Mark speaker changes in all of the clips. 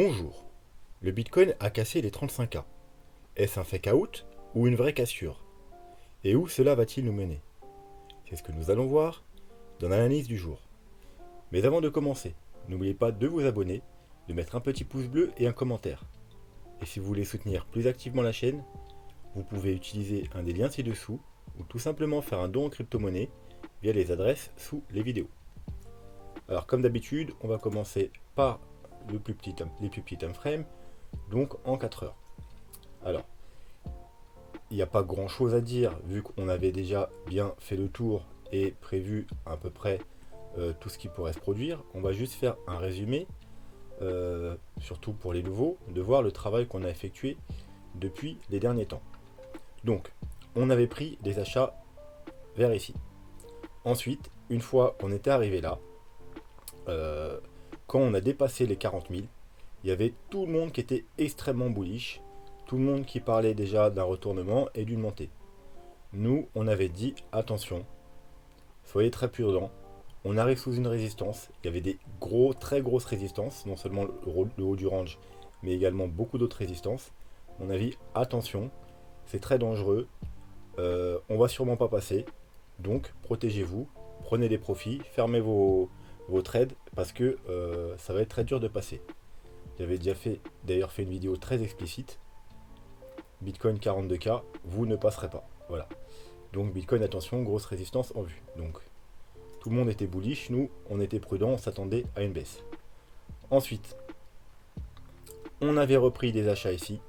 Speaker 1: Bonjour. Le Bitcoin a cassé les 35K. Est-ce un fake out ou une vraie cassure? Et où cela va-t-il nous mener? C'est ce que nous allons voir dans l'analyse du jour. Mais avant de commencer, n'oubliez pas de vous abonner, de mettre un petit pouce bleu et un commentaire. Et si vous voulez soutenir plus activement la chaîne, vous pouvez utiliser un des liens ci-dessous ou tout simplement faire un don en crypto-monnaie via les adresses sous les vidéos. Alors comme d'habitude, on va commencer par les plus petits time frames, donc en 4 heures. Alors, il n'y a pas grand chose à dire vu qu'on avait déjà bien fait le tour et prévu à peu près tout ce qui pourrait se produire. On va juste faire un résumé, surtout pour les nouveaux, de voir le travail qu'on a effectué depuis les derniers temps. Donc, on avait pris des achats vers ici. Ensuite, une fois qu'on était arrivé là, quand on a dépassé les 40 000, il y avait tout le monde qui était extrêmement bullish, tout le monde qui parlait déjà d'un retournement et d'une montée. Nous, on avait dit attention, soyez très prudents, on arrive sous une résistance, il y avait des très grosses résistances, non seulement le haut du range, mais également beaucoup d'autres résistances. On a dit attention, c'est très dangereux, on va sûrement pas passer, donc protégez-vous, prenez des profits, fermez vos trades parce que ça va être très dur de passer. J'avais déjà d'ailleurs fait une vidéo très explicite. Bitcoin 42K, vous ne passerez pas. Voilà. Donc Bitcoin, attention, grosse résistance en vue. Donc tout le monde était bullish, nous on était prudent, on s'attendait à une baisse. Ensuite, on avait repris des achats ici.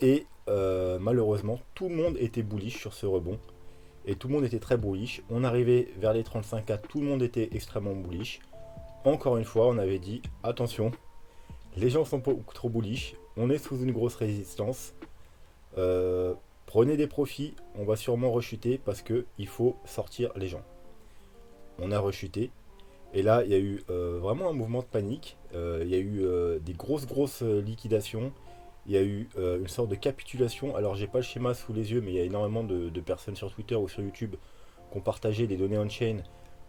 Speaker 1: Et malheureusement, tout le monde était bullish sur ce rebond. Et tout le monde était très bullish. On arrivait vers les 35K, tout le monde était extrêmement bullish. Encore une fois, on avait dit attention, les gens sont pas trop bullish, on est sous une grosse résistance. Prenez des profits, on va sûrement rechuter parce que il faut sortir les gens. On a rechuté. Et là, il y a eu vraiment un mouvement de panique. Il y a eu des grosses liquidations. Il y a eu une sorte de capitulation. Alors, j'ai pas le schéma sous les yeux, mais il y a énormément de personnes sur Twitter ou sur YouTube qui ont partagé des données on-chain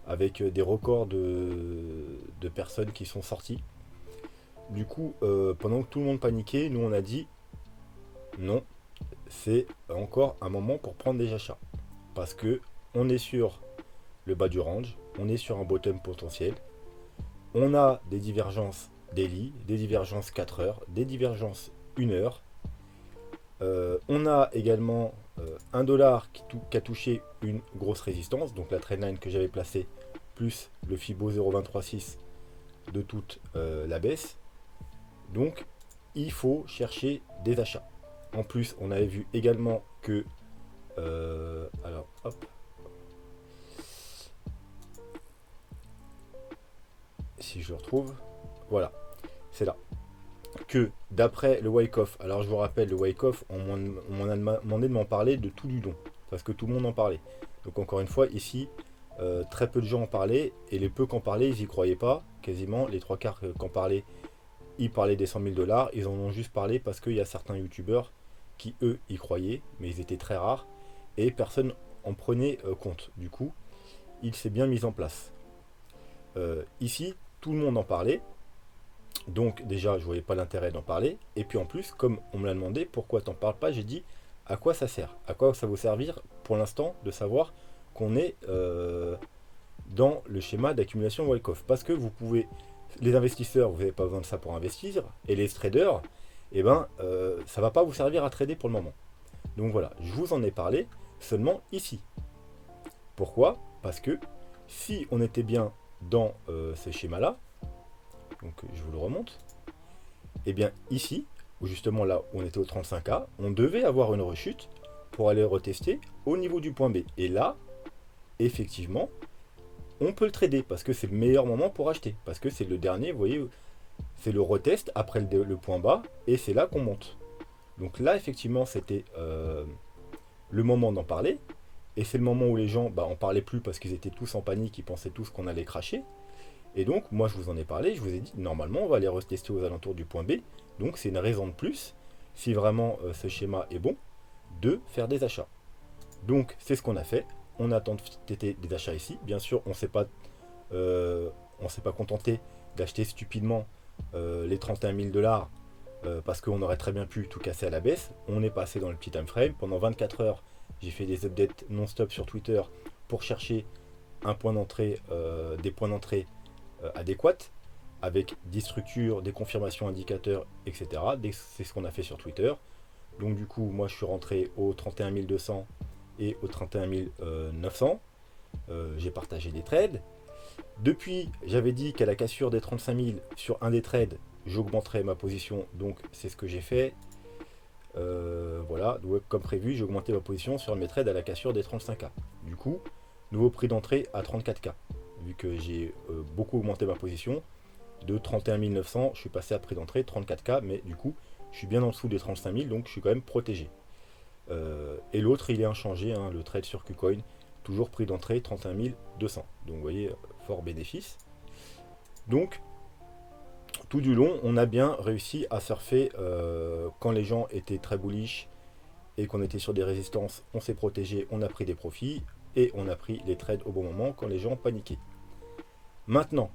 Speaker 1: avec des records de personnes qui sont sorties. Du coup, pendant que tout le monde paniquait, nous on a dit non, c'est encore un moment pour prendre des achats. Parce que on est sur le bas du range, on est sur un bottom potentiel, on a des divergences daily, des divergences 4 heures, des divergences 1 heure. On a également $1 qui a touché une grosse résistance, donc la trendline que j'avais placée, plus le Fibo 0.236 de toute la baisse. Donc il faut chercher des achats. En plus, on avait vu également que alors hop, si je le retrouve, voilà, c'est là, que d'après le wake-off, alors je vous rappelle, le wake-off, on m'en a demandé de m'en parler de tout du don, parce que tout le monde en parlait. Donc encore une fois, ici, très peu de gens en parlaient, et les peu qui en parlaient, ils y croyaient pas, quasiment, les trois quarts qui en parlaient, ils parlaient des 100 000 $, ils en ont juste parlé parce qu'il y a certains youtubeurs qui, eux, y croyaient, mais ils étaient très rares, et personne en prenait compte. Du coup, il s'est bien mis en place. Ici, tout le monde en parlait, donc déjà, je voyais pas l'intérêt d'en parler, et puis en plus, comme on me l'a demandé, pourquoi t'en parles pas, j'ai dit, à quoi ça sert? À quoi ça va vous servir, pour l'instant, de savoir qu'on est dans le schéma d'accumulation Wyckoff? Parce que vous pouvez... Les investisseurs, vous n'avez pas besoin de ça pour investir, et les traders, eh ben, ça va pas vous servir à trader pour le moment. Donc voilà, je vous en ai parlé seulement ici. Pourquoi? Parce que si on était bien dans ce schéma-là, donc je vous le remonte, et bien ici, où justement là où on était au 35K, on devait avoir une rechute pour aller retester au niveau du point B. Et là, effectivement, on peut le trader parce que c'est le meilleur moment pour acheter. Parce que c'est le dernier, vous voyez, c'est le retest après le point bas et c'est là qu'on monte. Donc là, effectivement, c'était le moment d'en parler. Et c'est le moment où les gens en parlaient plus parce qu'ils étaient tous en panique, ils pensaient tous qu'on allait cracher. Et donc, moi, je vous en ai parlé, je vous ai dit, normalement, on va aller retester aux alentours du point B. Donc, c'est une raison de plus, si vraiment ce schéma est bon, de faire des achats. Donc, c'est ce qu'on a fait. On a tenté des achats ici. Bien sûr, on ne s'est pas contenté d'acheter stupidement les 31 000 $, parce qu'on aurait très bien pu tout casser à la baisse. On est passé dans le petit time frame. Pendant 24 heures, j'ai fait des updates non-stop sur Twitter pour chercher un point d'entrée, des points d'entrée adéquats, avec des structures, des confirmations indicateurs, etc. C'est ce qu'on a fait sur Twitter. Donc du coup, moi je suis rentré au 31 200 et au 31 900. J'ai partagé des trades. Depuis, j'avais dit qu'à la cassure des 35 000 sur un des trades, j'augmenterais ma position. Donc c'est ce que j'ai fait. Voilà, donc, comme prévu, j'ai augmenté ma position sur mes trades à la cassure des 35K. Du coup, nouveau prix d'entrée à 34K. Vu que j'ai beaucoup augmenté ma position, de 31 900, je suis passé à prix d'entrée 34K, mais du coup, je suis bien en dessous des 35 000, donc je suis quand même protégé. Et l'autre, il est inchangé, hein, le trade sur KuCoin, toujours prix d'entrée 31 200. Donc vous voyez, fort bénéfice. Donc, tout du long, on a bien réussi à surfer quand les gens étaient très bullish et qu'on était sur des résistances, on s'est protégé, on a pris des profits et on a pris les trades au bon moment quand les gens paniquaient. Maintenant,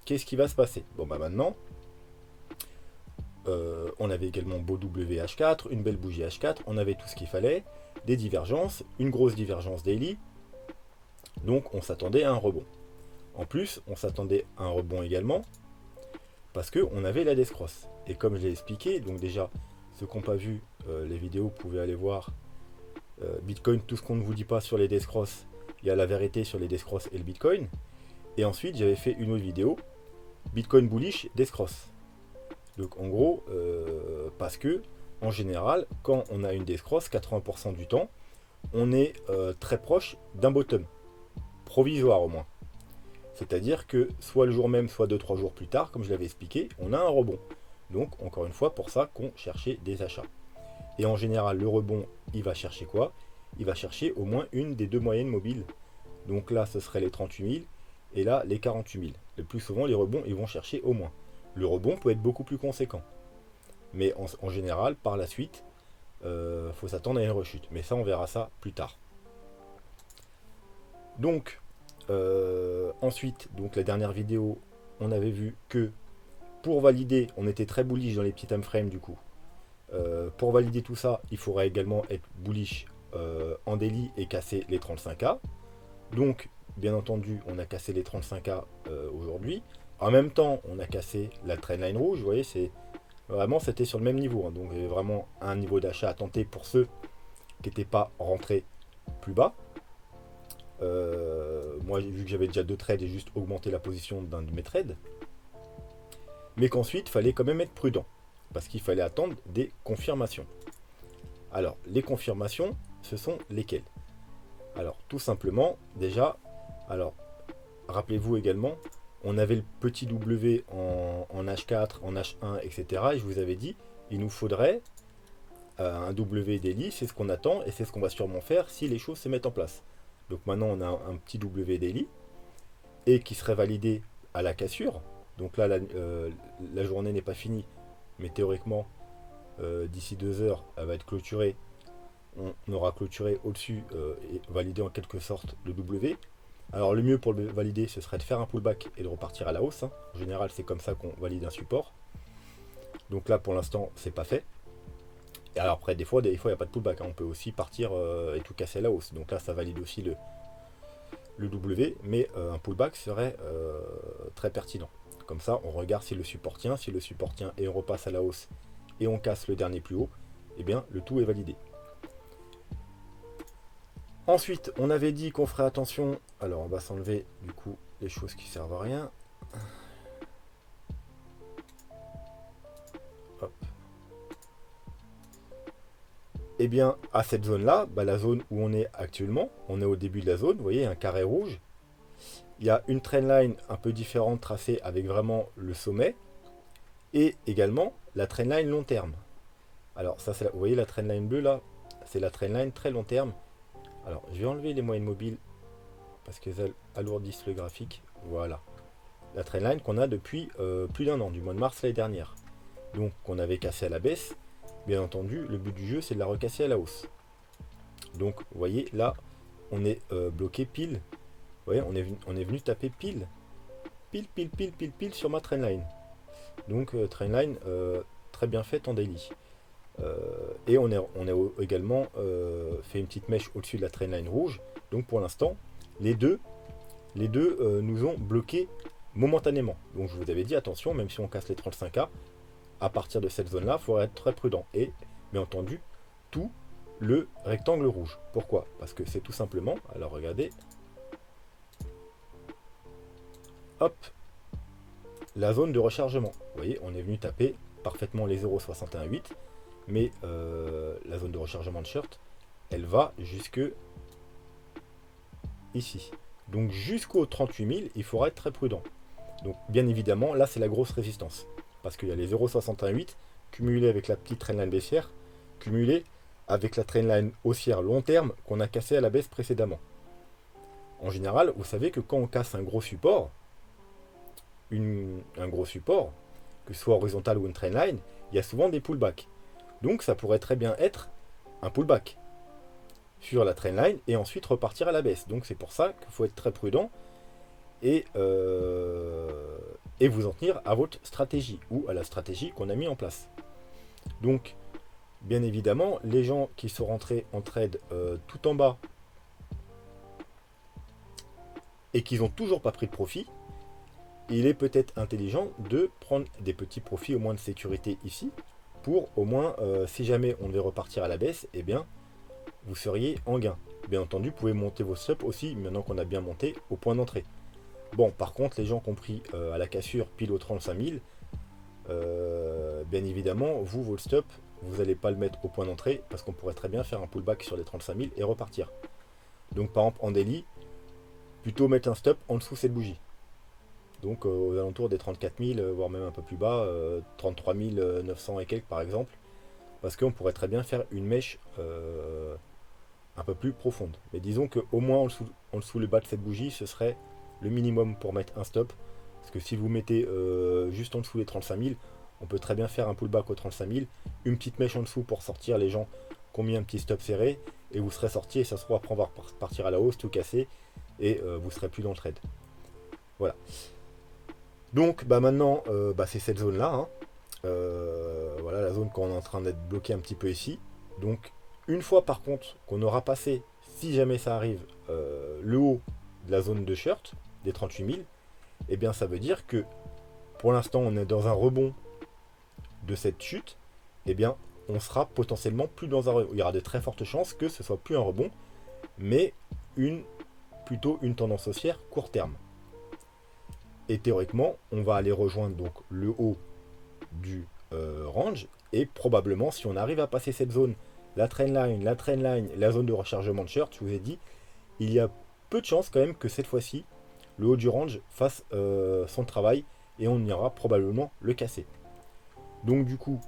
Speaker 1: qu'est-ce qui va se passer? Bon bah maintenant, on avait également beau WH4, une belle bougie H4, on avait tout ce qu'il fallait, des divergences, une grosse divergence daily, donc on s'attendait à un rebond. En plus, on s'attendait à un rebond également, parce qu'on avait la Descross. Et comme je l'ai expliqué, donc déjà, ceux qui n'ont pas vu les vidéos, vous pouvez aller voir Bitcoin, tout ce qu'on ne vous dit pas sur les Descross, il y a la vérité sur les Descross et le Bitcoin. Et ensuite, j'avais fait une autre vidéo, Bitcoin bullish, Descross. Donc en gros, parce que en général, quand on a une Descross, 80% du temps, on est très proche d'un bottom, provisoire au moins. C'est-à-dire que soit le jour même, soit 2-3 jours plus tard, comme je l'avais expliqué, on a un rebond. Donc encore une fois, pour ça qu'on cherchait des achats. Et en général, le rebond, il va chercher quoi? Il va chercher au moins une des deux moyennes mobiles. Donc là, ce serait les 38 000 et là, les 48 000. Le plus souvent, les rebonds, ils vont chercher au moins. Le rebond peut être beaucoup plus conséquent. Mais en général, par la suite, faut s'attendre à une rechute. Mais ça, on verra ça plus tard. Donc, ensuite, donc la dernière vidéo, on avait vu que pour valider, on était très bullish dans les petits time frames du coup. Pour valider tout ça, il faudrait également être bullish en daily et casser les 35K. Donc, bien entendu, on a cassé les 35K aujourd'hui. En même temps, on a cassé la trendline rouge. Vous voyez, c'est vraiment, c'était sur le même niveau. Hein. Donc, il y avait vraiment un niveau d'achat à tenter pour ceux qui n'étaient pas rentrés plus bas. Moi, vu que j'avais déjà deux trades, j'ai juste augmenté la position d'un de mes trades. Mais qu'ensuite, il fallait quand même être prudent. Parce qu'il fallait attendre des confirmations. Alors, les confirmations, ce sont lesquelles? Alors, tout simplement, déjà, alors, rappelez-vous également, on avait le petit W en H4, en H1, etc. Et je vous avais dit, il nous faudrait un W daily, c'est ce qu'on attend et c'est ce qu'on va sûrement faire si les choses se mettent en place. Donc maintenant, on a un petit W daily et qui serait validé à la cassure. Donc là, la journée n'est pas finie, mais théoriquement, d'ici 2 heures, elle va être clôturée. On aura clôturé au-dessus et validé en quelque sorte le W. Alors le mieux pour le valider, ce serait de faire un pullback et de repartir à la hausse. Hein. En général, c'est comme ça qu'on valide un support. Donc là, pour l'instant, c'est pas fait. Et alors après, des fois, il n'y a pas de pullback. Hein. On peut aussi partir et tout casser à la hausse. Donc là, ça valide aussi le W, mais un pullback serait très pertinent. Comme ça, on regarde si le support tient. Si le support tient et on repasse à la hausse et on casse le dernier plus haut, eh bien, le tout est validé. Ensuite, on avait dit qu'on ferait attention. Alors, on va s'enlever du coup les choses qui servent à rien. Hop. Eh bien, à cette zone-là, la zone où on est actuellement, on est au début de la zone. Vous voyez, un carré rouge. Il y a une trendline un peu différente tracée avec vraiment le sommet. Et également la trendline long terme. Alors, ça, vous voyez la trendline bleue là, c'est la trendline très long terme. Alors, je vais enlever les moyennes mobiles parce qu'elles alourdissent le graphique. Voilà. La trendline qu'on a depuis plus d'1 an, du mois de mars l'année dernière. Donc, qu'on avait cassé à la baisse. Bien entendu, le but du jeu, c'est de la recasser à la hausse. Donc, vous voyez, là, on est bloqué pile. Vous voyez, on est venu taper pile sur ma trendline. Donc trendline très bien faite en daily. Et on a également fait une petite mèche au-dessus de la trendline rouge. Donc pour l'instant, les deux nous ont bloqué momentanément. Donc je vous avais dit, attention, même si on casse les 35K, à partir de cette zone-là, il faudra être très prudent. Et bien entendu, tout le rectangle rouge. Pourquoi? Parce que c'est tout simplement, alors regardez, hop, la zone de rechargement. Vous voyez, on est venu taper parfaitement les 0,618, mais la zone de rechargement de shirt, elle va jusque ici. Donc jusqu'au 38 000, il faudra être très prudent. Donc bien évidemment, là c'est la grosse résistance. Parce qu'il y a les 0,618 cumulés avec la petite trendline baissière, cumulés avec la trendline haussière long terme qu'on a cassé à la baisse précédemment. En général, vous savez que quand on casse un gros support, un gros support, que ce soit horizontal ou une trendline, il y a souvent des pullbacks. Donc ça pourrait très bien être un pullback sur la trendline et ensuite repartir à la baisse. Donc c'est pour ça qu'il faut être très prudent et vous en tenir à votre stratégie ou à la stratégie qu'on a mis en place. Donc bien évidemment, les gens qui sont rentrés en trade tout en bas et qui n'ont toujours pas pris de profit, il est peut-être intelligent de prendre des petits profits au moins de sécurité ici, pour au moins, si jamais on devait repartir à la baisse, eh bien, vous seriez en gain. Bien entendu, vous pouvez monter vos stops aussi, maintenant qu'on a bien monté au point d'entrée. Bon, par contre, les gens qui ont pris à la cassure pile aux 35 000, bien évidemment, vous, votre stop, vous n'allez pas le mettre au point d'entrée, parce qu'on pourrait très bien faire un pullback sur les 35 000 et repartir. Donc par exemple, en daily, plutôt mettre un stop en dessous de cette bougie. Donc aux alentours des 34 000, voire même un peu plus bas, 33 900 et quelques par exemple, parce qu'on pourrait très bien faire une mèche un peu plus profonde. Mais disons qu'au moins en dessous le bas de cette bougie, ce serait le minimum pour mettre un stop. Parce que si vous mettez juste en dessous les 35 000, on peut très bien faire un pullback aux 35 000, une petite mèche en dessous pour sortir les gens qui ont mis un petit stop serré, et vous serez sorti, et ça se trouve après on va partir à la hausse, tout casser, et vous serez plus dans le trade. Voilà. Donc bah maintenant, c'est cette zone-là. Hein. Voilà la zone qu'on est en train d'être bloqué un petit peu ici. Donc une fois par contre qu'on aura passé, si jamais ça arrive, le haut de la zone de shirt, des 38 000, eh bien ça veut dire que pour l'instant on est dans un rebond de cette chute, eh bien on sera potentiellement plus dans un rebond. Il y aura de très fortes chances que ce soit plus un rebond, mais plutôt une tendance haussière court terme. Et théoriquement, on va aller rejoindre donc le haut du range, et probablement si on arrive à passer cette zone, la trendline, la zone de rechargement de shirt, je vous ai dit, il y a peu de chances quand même que cette fois-ci, le haut du range fasse son travail et on ira probablement le casser. Donc du coup,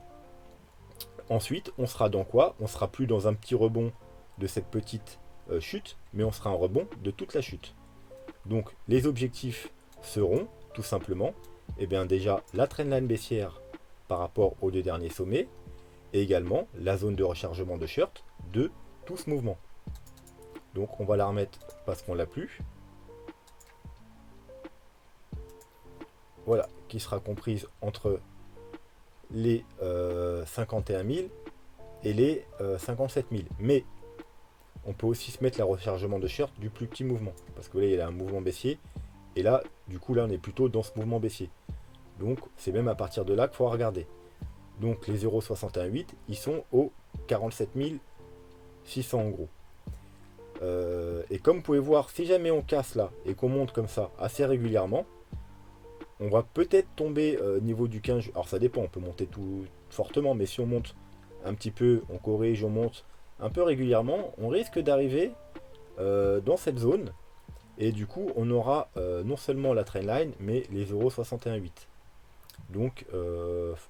Speaker 1: ensuite, on sera dans quoi? On sera plus dans un petit rebond de cette petite chute, mais on sera un rebond de toute la chute. Donc les objectifs seront tout simplement, eh bien déjà la trendline baissière par rapport aux deux derniers sommets, et également la zone de rechargement de shirt de tout ce mouvement. Donc on va la remettre parce qu'on l'a plus. Voilà, qui sera comprise entre les 51 000 et les 57 000. Mais on peut aussi se mettre la rechargement de shirt du plus petit mouvement, parce que là il y a un mouvement baissier, et là du coup là on est plutôt dans ce mouvement baissier. Donc c'est même à partir de là qu'il faut regarder. Donc les 0,618 ils sont au 47 600 en gros. Et comme vous pouvez voir, si jamais on casse là et qu'on monte comme ça assez régulièrement, on va peut-être tomber au niveau du 15. Alors ça dépend, on peut monter tout fortement, mais si on monte un petit peu, on corrige, on monte un peu régulièrement, on risque d'arriver dans cette zone, et du coup on aura non seulement la trendline mais les 0,618. Donc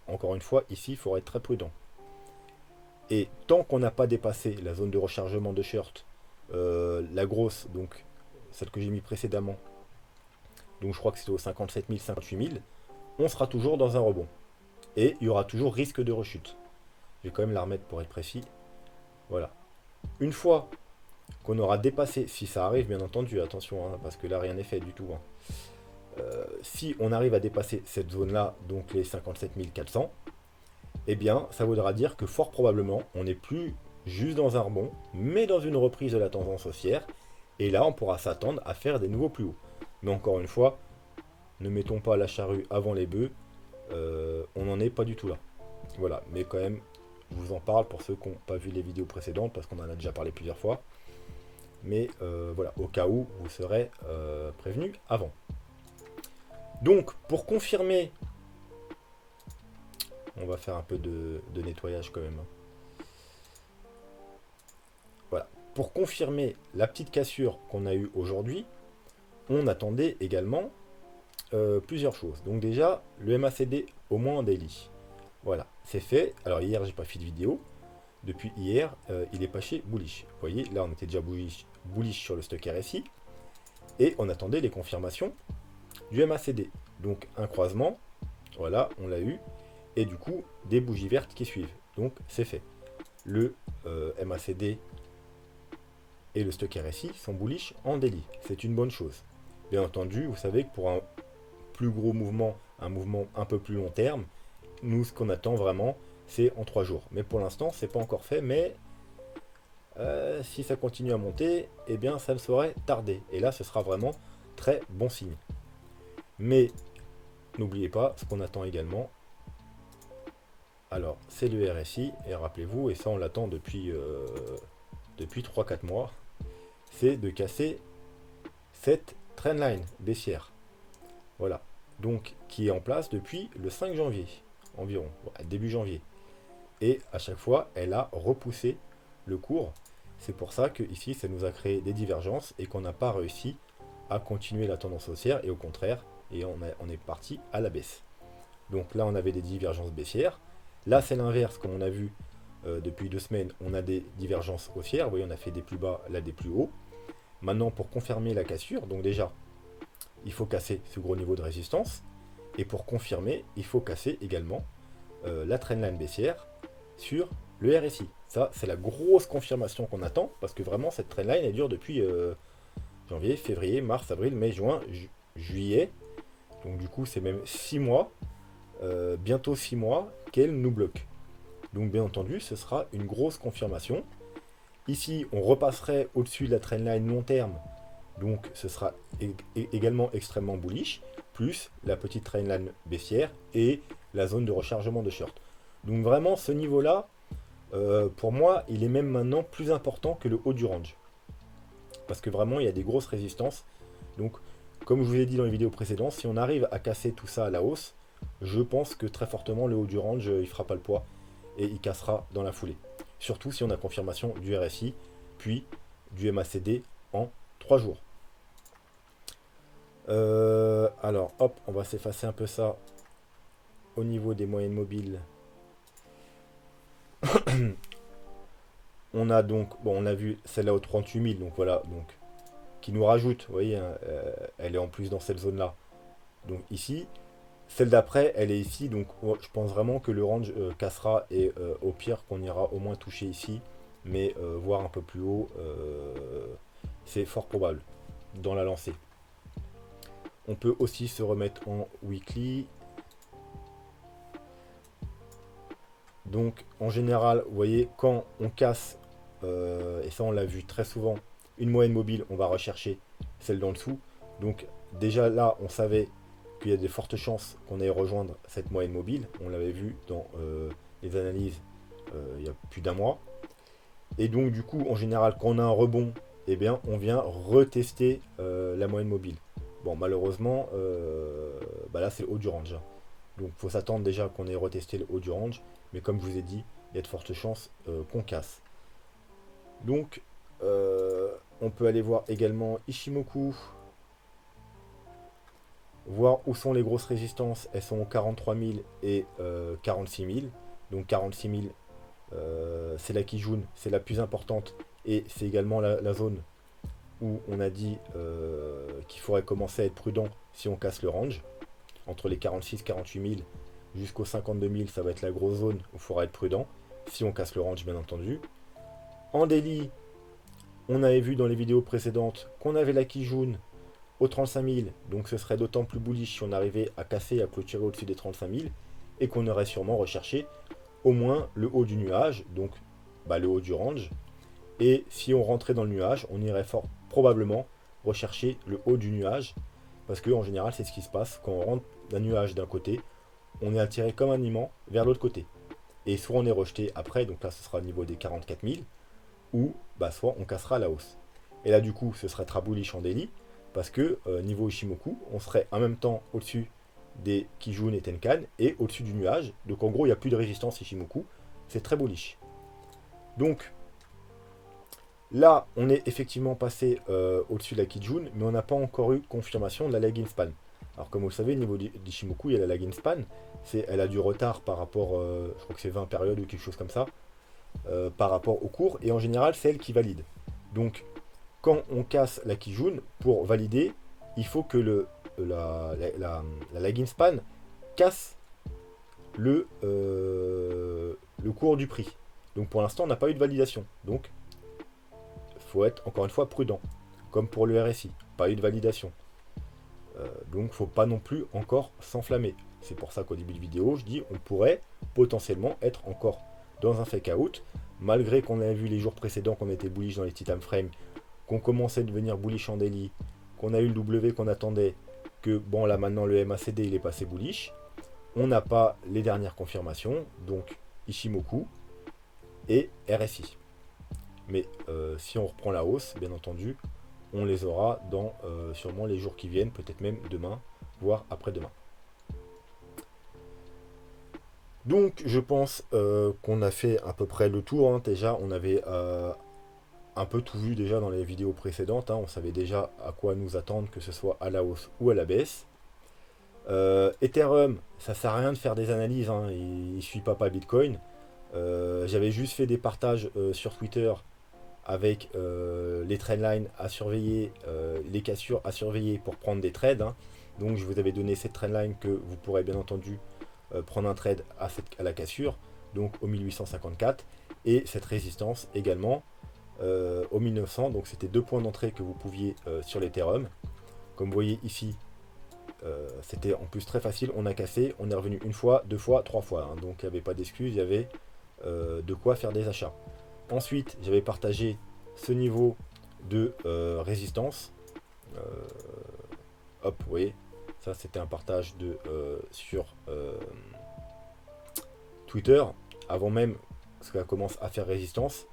Speaker 1: encore une fois ici il faudra être très prudent, et tant qu'on n'a pas dépassé la zone de rechargement de shirt, la grosse, donc celle que j'ai mis précédemment, donc je crois que c'était au 57 000, 58 000, on sera toujours dans un rebond et il y aura toujours risque de rechute. Je vais quand même la remettre pour être précis. Voilà, une fois qu'on aura dépassé, si ça arrive bien entendu, attention hein, parce que là rien n'est fait du tout hein. si on arrive à dépasser cette zone-là, donc les 57 400, eh bien, ça voudra dire que fort probablement, on n'est plus juste dans un rebond, mais dans une reprise de la tendance haussière. Et là, on pourra s'attendre à faire des nouveaux plus hauts. Mais encore une fois, ne mettons pas la charrue avant les bœufs. On n'en est pas du tout là. Voilà, mais quand même, je vous en parle pour ceux qui n'ont pas vu les vidéos précédentes, parce qu'on en a déjà parlé plusieurs fois. Mais voilà, au cas où, vous serez prévenu avant. Donc, pour confirmer, on va faire un peu de nettoyage quand même. Voilà, pour confirmer la petite cassure qu'on a eue aujourd'hui, on attendait également plusieurs choses. Donc déjà, le MACD au moins en daily. Voilà, c'est fait. Alors hier, j'ai pas fait de vidéo. Depuis hier, il est passé bullish. Vous voyez, là, on était déjà bullish sur le stock RSI. Et on attendait les confirmations du MACD. Donc un croisement, voilà, on l'a eu. Et du coup, des bougies vertes qui suivent. Donc c'est fait. Le MACD et le stock RSI sont bullish en daily. C'est une bonne chose. Bien entendu, vous savez que pour un plus gros mouvement, un mouvement un peu plus long terme, nous, ce qu'on attend vraiment, c'est en 3 jours. Mais pour l'instant, c'est pas encore fait, mais si ça continue à monter, eh bien, ça ne saurait tarder. Et là, ce sera vraiment très bon signe. Mais n'oubliez pas, ce qu'on attend également, alors, c'est le RSI, et rappelez-vous, et ça, on l'attend depuis 3-4 mois, c'est de casser cette trendline baissière. Voilà. Donc, qui est en place depuis le 5 janvier, environ, début janvier. Et à chaque fois, elle a repoussé le cours. C'est pour ça que ici, ça nous a créé des divergences et qu'on n'a pas réussi à continuer la tendance haussière, et au contraire, et on est parti à la baisse. Donc là, on avait des divergences baissières. Là, c'est l'inverse, comme on a vu depuis 2 semaines, on a des divergences haussières. Vous voyez, on a fait des plus bas, là des plus hauts. Maintenant, pour confirmer la cassure, donc déjà, il faut casser ce gros niveau de résistance. Et pour confirmer, il faut casser également la trendline baissière sur le RSI. Ça, c'est la grosse confirmation qu'on attend, parce que vraiment, cette trendline, elle dure depuis janvier, février, mars, avril, mai, juin, juillet. Donc du coup, c'est même 6 mois, bientôt 6 mois, qu'elle nous bloque. Donc bien entendu, ce sera une grosse confirmation. Ici, on repasserait au-dessus de la trendline long terme, donc ce sera également extrêmement bullish, plus la petite trendline baissière et la zone de rechargement de short. Donc vraiment, ce niveau-là, pour moi, il est même maintenant plus important que le haut du range. Parce que vraiment, il y a des grosses résistances. Donc, comme je vous ai dit dans les vidéos précédentes, si on arrive à casser tout ça à la hausse, je pense que très fortement, le haut du range, il fera pas le poids et il cassera dans la foulée. Surtout si on a confirmation du RSI, puis du MACD en 3 jours. Alors, hop, on va s'effacer un peu ça au niveau des moyennes mobiles. On a donc, bon, on a vu celle-là au 38 000, donc voilà, donc qui nous rajoute, vous voyez, hein, elle est en plus dans cette zone-là. Donc ici, celle d'après, elle est ici, donc je pense vraiment que le range cassera et au pire qu'on ira au moins toucher ici, mais voir un peu plus haut, c'est fort probable dans la lancée. On peut aussi se remettre en weekly. Donc en général, vous voyez, quand on casse, et ça on l'a vu très souvent, une moyenne mobile, on va rechercher celle d'en dessous. Donc déjà là, on savait qu'il y a de fortes chances qu'on aille rejoindre cette moyenne mobile. On l'avait vu dans les analyses il y a plus d'un mois. Et donc du coup, en général, quand on a un rebond, eh bien, on vient retester la moyenne mobile. Bon, malheureusement, bah là, c'est le haut du range. Donc, il faut s'attendre déjà qu'on ait retesté le haut du range. Mais comme je vous ai dit, il y a de fortes chances qu'on casse. Donc, on peut aller voir également Ishimoku. Voir où sont les grosses résistances. Elles sont aux 43 000 et 46 000. Donc 46 000, c'est la Kijun, c'est la plus importante. Et c'est également la zone où on a dit qu'il faudrait commencer à être prudent si on casse le range. Entre les 46 48 000 jusqu'aux 52 000, ça va être la grosse zone où il faudra être prudent. Si on casse le range, bien entendu. En daily, on avait vu dans les vidéos précédentes qu'on avait la Kijun aux 35 000, donc ce serait d'autant plus bullish si on arrivait à casser, à clôturer au-dessus des 35 000, et qu'on aurait sûrement recherché au moins le haut du nuage, donc le haut du range. Et si on rentrait dans le nuage, on irait fort probablement rechercher le haut du nuage, parce que en général c'est ce qui se passe quand on rentre d'un nuage d'un côté, on est attiré comme un aimant vers l'autre côté. Et soit on est rejeté après, donc là ce sera au niveau des 44 000, ou soit on cassera à la hausse. Et là du coup ce serait très bullish en daily, parce que niveau Ishimoku, on serait en même temps au-dessus des Kijun et Tenkan et au-dessus du nuage. Donc en gros il n'y a plus de résistance Ishimoku, c'est très bullish. Donc là on est effectivement passé au-dessus de la Kijun, mais on n'a pas encore eu confirmation de la lagging span. Alors comme vous le savez, au niveau d'Ishimoku, il y a la lagging span, elle a du retard par rapport, je crois que c'est 20 périodes ou quelque chose comme ça, par rapport au cours, et en général c'est elle qui valide. Donc quand on casse la Kijun, pour valider, il faut que la lagging span casse le cours du prix. Donc pour l'instant on n'a pas eu de validation. Donc il faut être encore une fois prudent. Comme pour le RSI, pas eu de validation. Donc il ne faut pas non plus encore s'enflammer. C'est pour ça qu'au début de vidéo, je dis on pourrait potentiellement être encore dans un fake out, malgré qu'on avait vu les jours précédents qu'on était bullish dans les time frame, qu'on commençait à devenir bullish en daily, qu'on a eu le W qu'on attendait, que bon là maintenant le MACD il est passé bullish. On n'a pas les dernières confirmations, donc Ishimoku et RSI. Mais si on reprend la hausse, bien entendu, on les aura dans sûrement les jours qui viennent, peut-être même demain, voire après-demain. Donc je pense qu'on a fait à peu près le tour. Hein. Déjà, on avait un peu tout vu déjà dans les vidéos précédentes. Hein. On savait déjà à quoi nous attendre, que ce soit à la hausse ou à la baisse. Ethereum, ça sert à rien de faire des analyses. Hein. Il ne suit pas Bitcoin. J'avais juste fait des partages sur Twitter avec les trendlines à surveiller, les cassures à surveiller pour prendre des trades. Hein. Donc je vous avais donné cette trendline que vous pourrez bien entendu prendre un trade à la cassure, donc au 1854, et cette résistance également au 1900. Donc c'était 2 points d'entrée que vous pouviez sur l'Ethereum. Comme vous voyez ici, c'était en plus très facile, on a cassé, on est revenu 1 fois, 2 fois, 3 fois. Hein. Donc il n'y avait pas d'excuse, il y avait de quoi faire des achats. Ensuite, j'avais partagé ce niveau de résistance. Hop, vous voyez, ça c'était un partage sur Twitter, avant même que ça commence à faire résistance.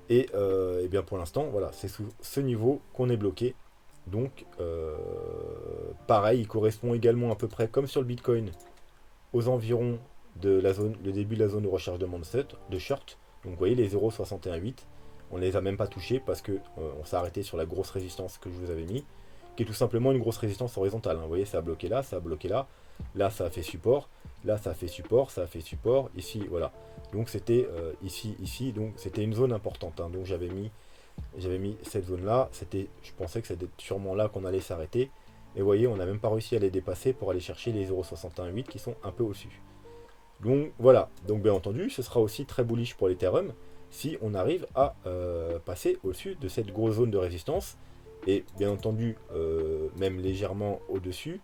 Speaker 1: Et bien pour l'instant, voilà, c'est sous ce niveau qu'on est bloqué. Donc, pareil, il correspond également à peu près comme sur le Bitcoin aux environs de la zone, le début de la zone de rechargement de short. Donc vous voyez les 0,618, on ne les a même pas touchés parce que on s'est arrêté sur la grosse résistance que je vous avais mis, qui est tout simplement une grosse résistance horizontale. Hein. Vous voyez, ça a bloqué là, ça a bloqué là, là ça a fait support, là ça a fait support, ça a fait support, ici, voilà. Donc c'était ici, donc c'était une zone importante. Hein. Donc j'avais mis cette zone là, je pensais que c'était sûrement là qu'on allait s'arrêter. Et vous voyez, on n'a même pas réussi à les dépasser pour aller chercher les 0,618 qui sont un peu au-dessus. Donc voilà, donc bien entendu, ce sera aussi très bullish pour l'Ethereum si on arrive à passer au-dessus de cette grosse zone de résistance et bien entendu même légèrement au-dessus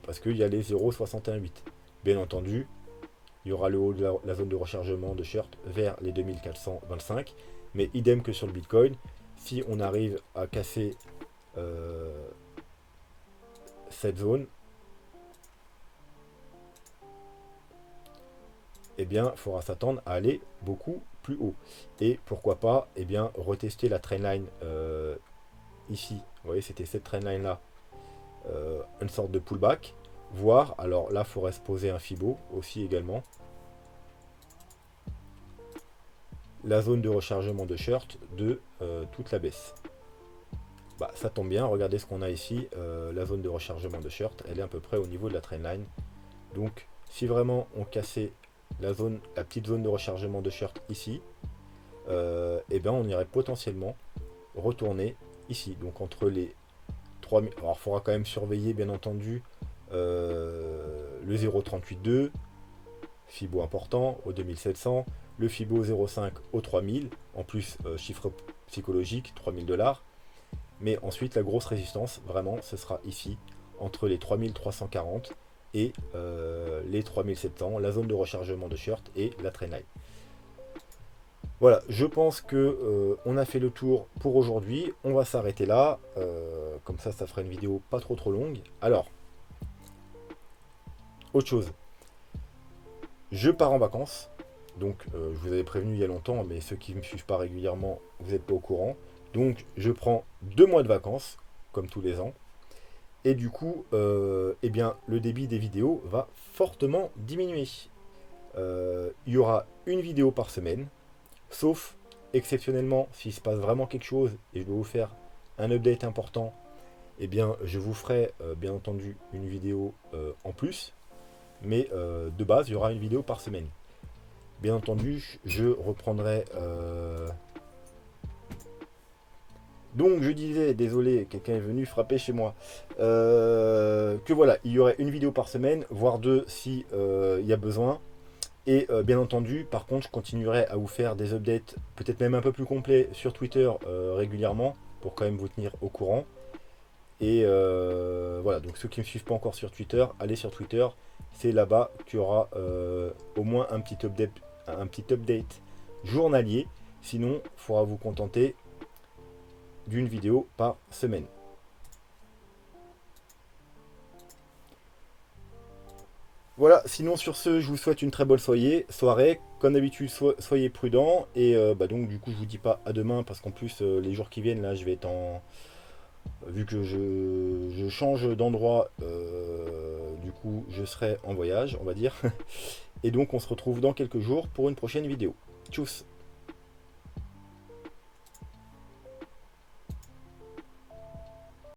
Speaker 1: parce qu'il y a les 0,618. Bien entendu, il y aura le haut de la zone de rechargement de short vers les 2425, mais idem que sur le Bitcoin, si on arrive à casser cette zone, eh bien, il faudra s'attendre à aller beaucoup plus haut. Et pourquoi pas, eh bien, retester la trendline ici. Vous voyez, c'était cette trendline là, une sorte de pullback. Voir, alors là, il faudrait se poser un Fibo aussi également. La zone de rechargement de short de toute la baisse. Bah, ça tombe bien, regardez ce qu'on a ici. La zone de rechargement de short, elle est à peu près au niveau de la trendline. Donc, si vraiment on cassait la petite zone de rechargement de short ici, et bien on irait potentiellement retourner ici, donc entre les 3000. Alors il faudra quand même surveiller bien entendu le 0,382, Fibo important au 2700, le Fibo 0,5 au 3000, en plus chiffre psychologique, 3000 $, Mais ensuite, la grosse résistance, vraiment, ce sera ici, entre les 3340 et les 3700, la zone de rechargement de shirt et la trainline. Voilà, je pense que on a fait le tour pour aujourd'hui. On va s'arrêter là. Comme ça fera une vidéo pas trop longue. Alors, autre chose. Je pars en vacances. Donc, je vous avais prévenu il y a longtemps, mais ceux qui ne me suivent pas régulièrement, vous n'êtes pas au courant. Donc, je prends 2 mois de vacances, comme tous les ans. Et du coup, eh bien, le débit des vidéos va fortement diminuer. Il y aura une vidéo par semaine. Sauf, exceptionnellement, s'il se passe vraiment quelque chose et je dois vous faire un update important, eh bien, je vous ferai, bien entendu, une vidéo en plus. Mais de base, il y aura une vidéo par semaine. Bien entendu, je reprendrai... Donc, je disais, désolé, quelqu'un est venu frapper chez moi, que voilà, il y aurait une vidéo par semaine, voire 2 si il y a besoin. Et bien entendu, par contre, je continuerai à vous faire des updates, peut-être même un peu plus complets sur Twitter régulièrement, pour quand même vous tenir au courant. Et voilà, donc ceux qui ne me suivent pas encore sur Twitter, allez sur Twitter, c'est là-bas qu'il y aura au moins un petit update journalier. Sinon, il faudra vous contenter d'une vidéo par semaine. Voilà, sinon sur ce, je vous souhaite une très bonne soirée. Comme d'habitude, soyez prudents. Et donc du coup, je vous dis pas à demain, parce qu'en plus, les jours qui viennent, là, je vais être en... Vu que je change d'endroit, du coup, je serai en voyage, on va dire. Et donc, on se retrouve dans quelques jours pour une prochaine vidéo. Tchuss!